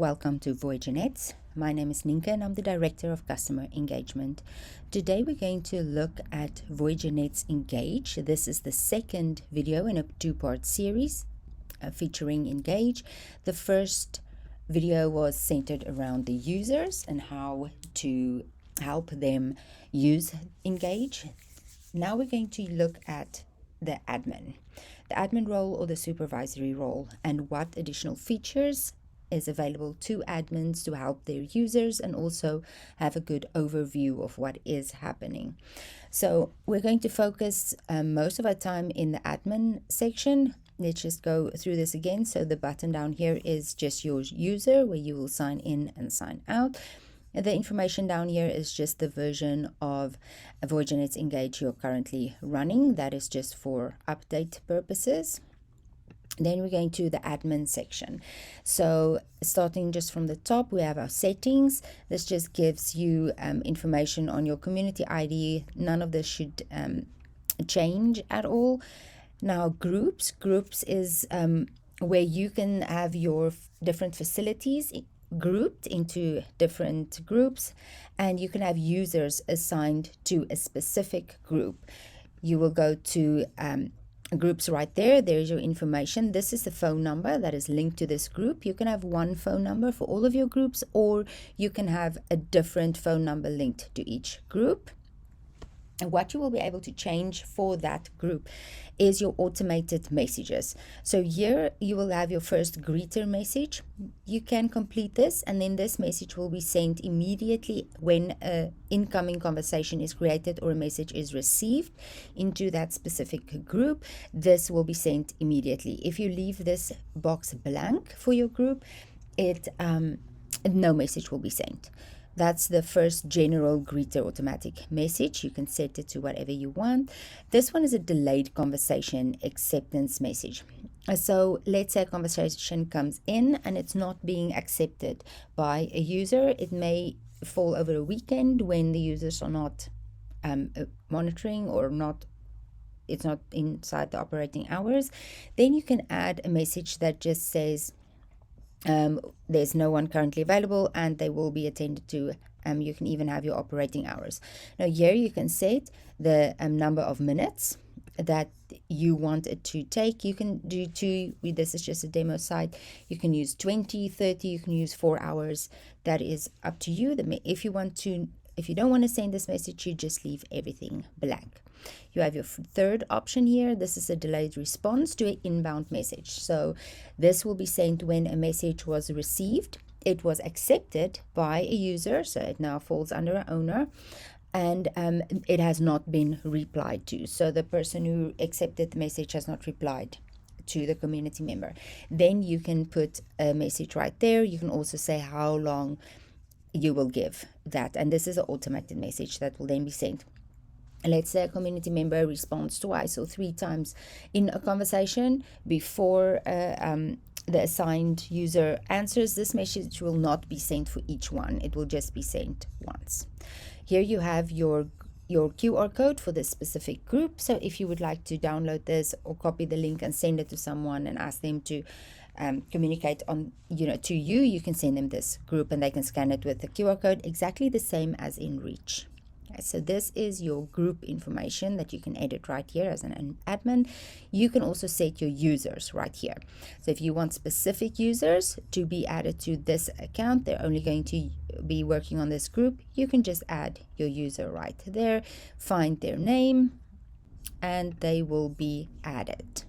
Welcome to VoyagerNetz. My name is Ninka and I'm the Director of Customer Engagement. Today we're going to look at VoyagerNetz Engage. This is the second video in a two-part series featuring Engage. The first video was centered around the users and how to help them use Engage. Now we're going to look at the admin role or the supervisory role, and what additional features is available to admins to help their users and also have a good overview of what is happening. So we're going to focus most of our time in the admin section. Let's just go through this again. So the button down here is just your user, where you will sign in and sign out. The information down here is just the version of VoyagerNetz Engage you're currently running. That is just for update purposes. Then we're going to the admin section. So starting just from the top, we have our settings. This just gives you information on your community ID. None of this should change at all. Now groups is where you can have your different facilities grouped into different groups, and you can have users assigned to a specific group. You will go to groups right there. There's your information. This is the phone number that is linked to this group. You can have one phone number for all of your groups, or you can have a different phone number linked to each group. And what you will be able to change for that group is your automated messages. So here you will have your first greeter message. You can complete this, and then this message will be sent immediately when an incoming conversation is created or a message is received into that specific group. This will be sent immediately. If you leave this box blank for your group, no message will be sent. That's the first general greeter automatic message. You can set it to whatever you want. This one is a delayed conversation acceptance message. So let's say a conversation comes in and it's not being accepted by a user. It may fall over a weekend when the users are not monitoring or it's not inside the operating hours. Then you can add a message that just says, there's no one currently available and they will be attended to. You can even have your operating hours. Now here you can set the number of minutes that you want it to take. You can do this is just a demo site. You can use 20, 30, you can use 4 hours. That is up to you. If you don't want to send this message, you just leave everything blank. You have your third option here. This is a delayed response to an inbound message. So this will be sent when a message was received. It was accepted by a user, so it now falls under an owner, and it has not been replied to. So the person who accepted the message has not replied to the community member. Then you can put a message right there. You can also say how long you will give that, and this is an automated message that will then be sent. Let's say a community member responds twice or 3 times in a conversation before the assigned user answers. This message will not be sent for each one. It will just be sent once. Here you have your QR code for this specific group. So if you would like to download this or copy the link and send it to someone and ask them to communicate on to you, you can send them this group and they can scan it with the QR code, exactly the same as in Reach. Okay, so this is your group information that you can edit right here as an admin. You can also set your users right here. So if you want specific users to be added to this account, they're only going to be working on this group, you can just add your user right there, find their name, and they will be added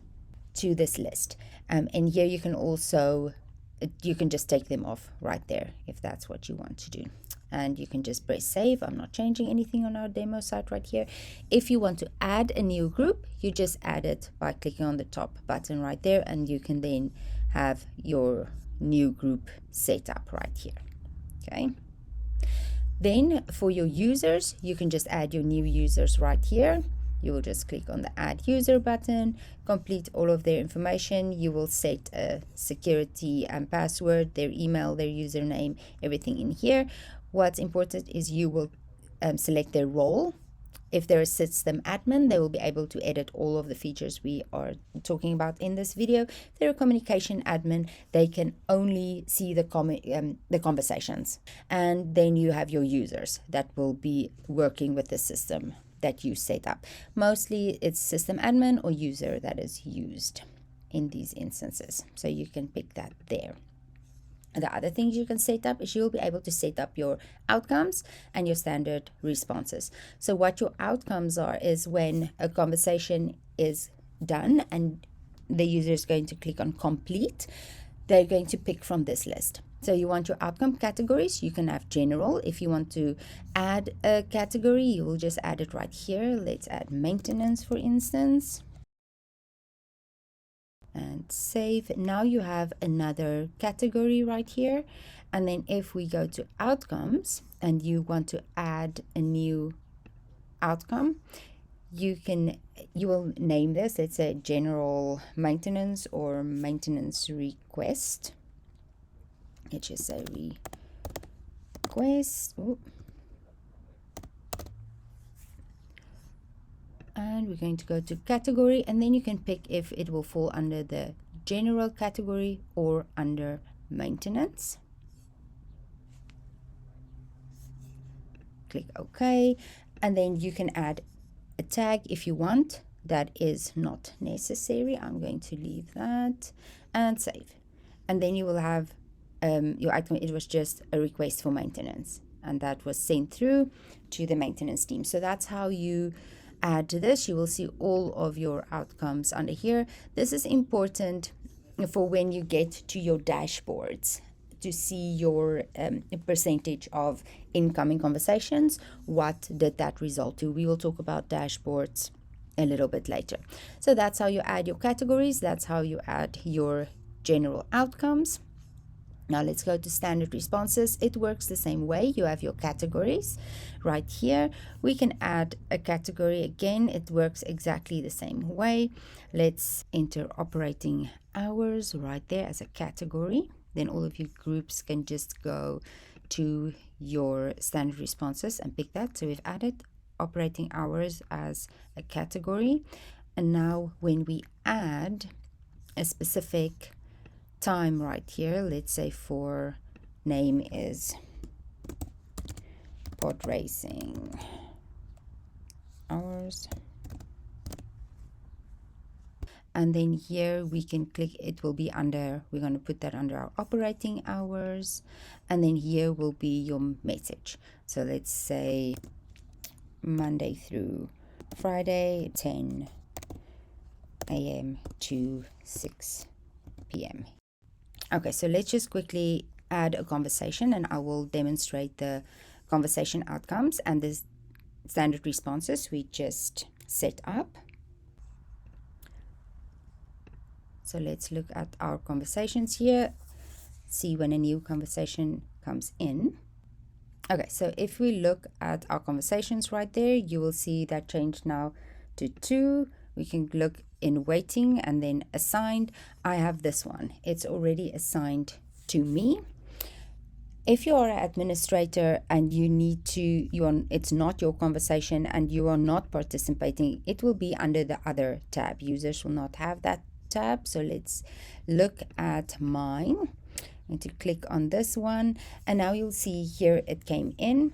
to this list. And here you can just take them off right there if that's what you want to do. And you can just press save. I'm not changing anything on our demo site right here. If you want to add a new group, you just add it by clicking on the top button right there, and you can then have your new group set up right here. Okay. Then for your users, you can just add your new users right here. You will just click on the add user button, complete all of their information. You will set a security and password, their email, their username, everything in here. What's important is you will select their role. if they're a system admin, they will be able to edit all of the features we are talking about in this video. If they're a communication admin, they can only see the conversations. And then you have your users that will be working with the system that you set up. Mostly it's system admin or user that is used in these instances. So you can pick that there. The other things you can set up is you'll be able to set up your outcomes and your standard responses. So what your outcomes are is when a conversation is done and the user is going to click on complete, they're going to pick from this list. So you want your outcome categories, you can have general. If you want to add a category, you will just add it right here. Let's add maintenance, for instance. And save. Now you have another category right here. And then if we go to outcomes and you want to add a new outcome, you will name this. It's a general maintenance or maintenance request. Let's just say request. Ooh. And we're going to go to category, and then you can pick if it will fall under the general category or under maintenance. Click OK, and then you can add a tag if you want. That is not necessary. I'm going to leave that and save. And then you will have your item. It was just a request for maintenance, and that was sent through to the maintenance team. So that's how you add to this. You will see all of your outcomes under here. This is important for when you get to your dashboards to see your percentage of incoming conversations. What did that result to? We will talk about dashboards a little bit later. So that's how you add your categories. That's how you add your general outcomes. Now let's go to standard responses. It works the same way. You have your categories right here. We can add a category again. It works exactly the same way. Let's enter operating hours right there as a category. Then all of your groups can just go to your standard responses and pick that. So we've added operating hours as a category. And now when we add a specific time right here, let's say for name is pod racing hours, and then here we can click, it will be under, we're going to put that under our operating hours, and then here will be your message. So let's say Monday through Friday, 10 a.m. to 6 p.m. Okay, so let's just quickly add a conversation, and I will demonstrate the conversation outcomes and the standard responses we just set up. So let's look at our conversations here, see when a new conversation comes in. Okay, so if we look at our conversations right there, you will see that changed now to 2. We can look in waiting and then assigned. I have this one. It's already assigned to me. If you are an administrator and you need to, it's not your conversation and you are not participating, it will be under the other tab. Users will not have that tab. So let's look at mine. I'm going to click on this one, and now you'll see here it came in.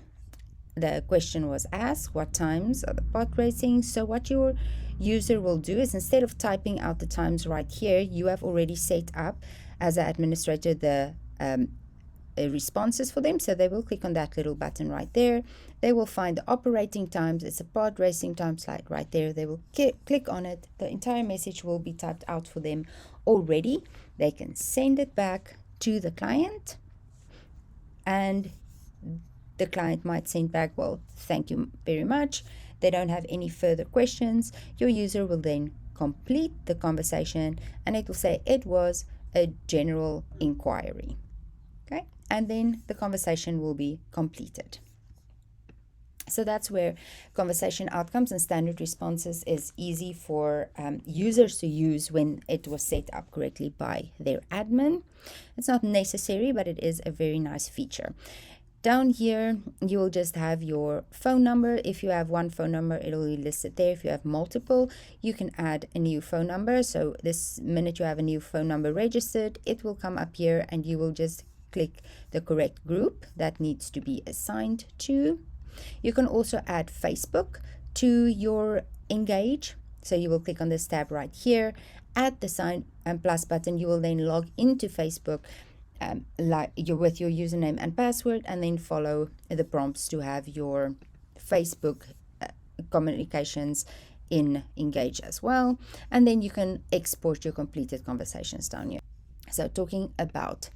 The question was asked, what times are the pod racing? So what your user will do is, instead of typing out the times right here, you have already set up as an administrator the responses for them. So they will click on that little button right there. They will find the operating times. It's a pod racing time slide right there. They will click on it. The entire message will be typed out for them already. They can send it back to the client, and the client might send back, well, thank you very much. They don't have any further questions. Your user will then complete the conversation, and it will say it was a general inquiry. Okay, and then the conversation will be completed. So that's where conversation outcomes and standard responses is easy for users to use when it was set up correctly by their admin. It's not necessary, but it is a very nice feature. Down here, you will just have your phone number. If you have one phone number, it'll be listed there. If you have multiple, you can add a new phone number. So this minute you have a new phone number registered, it will come up here and you will just click the correct group that needs to be assigned to. You can also add Facebook to your Engage. So you will click on this tab right here, add the sign and plus button. You will then log into Facebook with your username and password, and then follow the prompts to have your Facebook communications in Engage as well. And then you can export your completed conversations down here. So talking about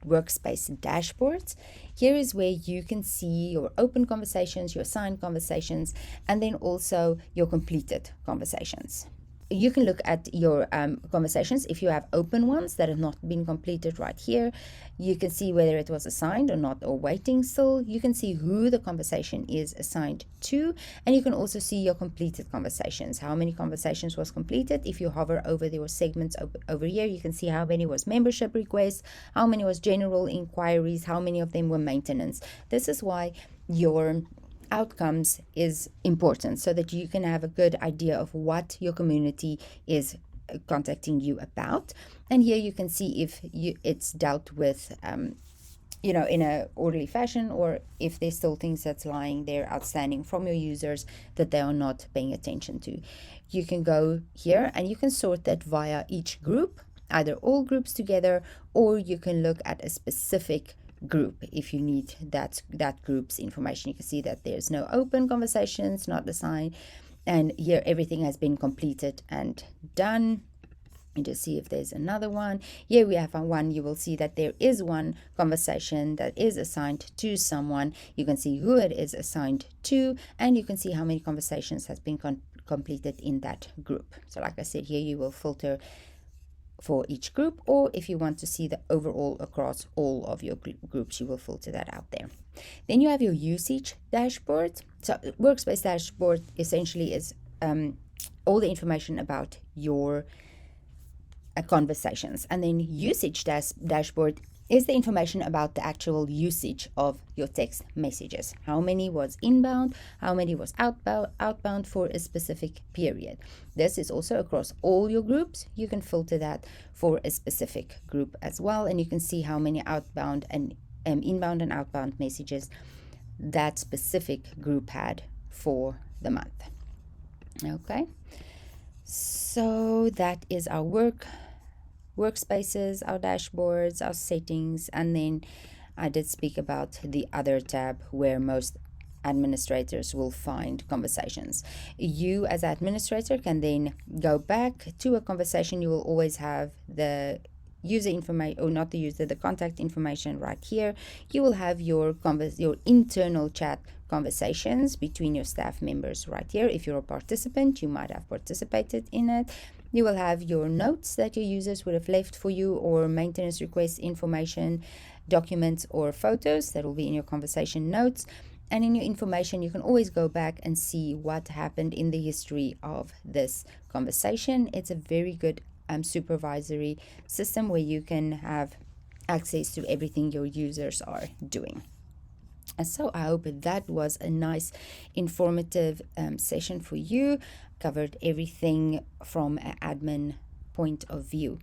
workspace dashboards, here is where you can see your open conversations, your signed conversations, and then also your completed conversations. You can look at your conversations. If you have open ones that have not been completed right here, you can see whether it was assigned or not, or waiting still. You can see who the conversation is assigned to, and you can also see your completed conversations, how many conversations was completed. If you hover over your segments over here, you can see how many was membership requests, how many was general inquiries, how many of them were maintenance. This is why your outcomes is important, so that you can have a good idea of what your community is contacting you about. And here you can see if it's dealt with in a orderly fashion, or if there's still things that's lying there outstanding from your users that they are not paying attention to. You can go here and you can sort that via each group, either all groups together, or you can look at a specific group if you need that group's information. You can see that there's no open conversations, not assigned, and here everything has been completed and done. And just see if there's another one. Here we have one. You will see that there is one conversation that is assigned to someone. You can see who it is assigned to, and you can see how many conversations has been completed in that group. So like I said, here you will filter for each group, or if you want to see the overall across all of your groups, you will filter that out there. Then you have your usage dashboard. So workspace dashboard essentially is all the information about your conversations, and then usage dashboard is the information about the actual usage of your text messages. How many was inbound, how many was outbound for a specific period. This is also across all your groups. You can filter that for a specific group as well, and you can see how many outbound and inbound and outbound messages that specific group had for the month. Okay, so that is our workspaces, our dashboards, our settings, and then I did speak about the other tab where most administrators will find conversations. You as an administrator can then go back to a conversation. You will always have the user information, or not the user, the contact information right here. You will have your internal chat conversations between your staff members right here. If you're a participant, you might have participated in it. You will have your notes that your users would have left for you, or maintenance request information, documents, or photos that will be in your conversation notes. And in your information, you can always go back and see what happened in the history of this conversation. It's a very good supervisory system where you can have access to everything your users are doing. And so I hope that was a nice informative session for you. Covered everything from an admin point of view.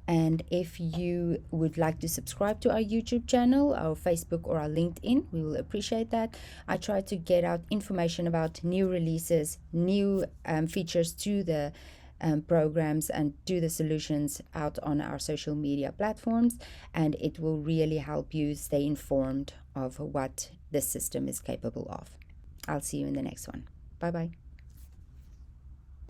And if you would like to subscribe to our YouTube channel, our Facebook, or our LinkedIn, we will appreciate that. I try to get out information about new releases, new features to the programs and do the solutions out on our social media platforms, and it will really help you stay informed of what the system is capable of. I'll see you in the next one. Bye bye.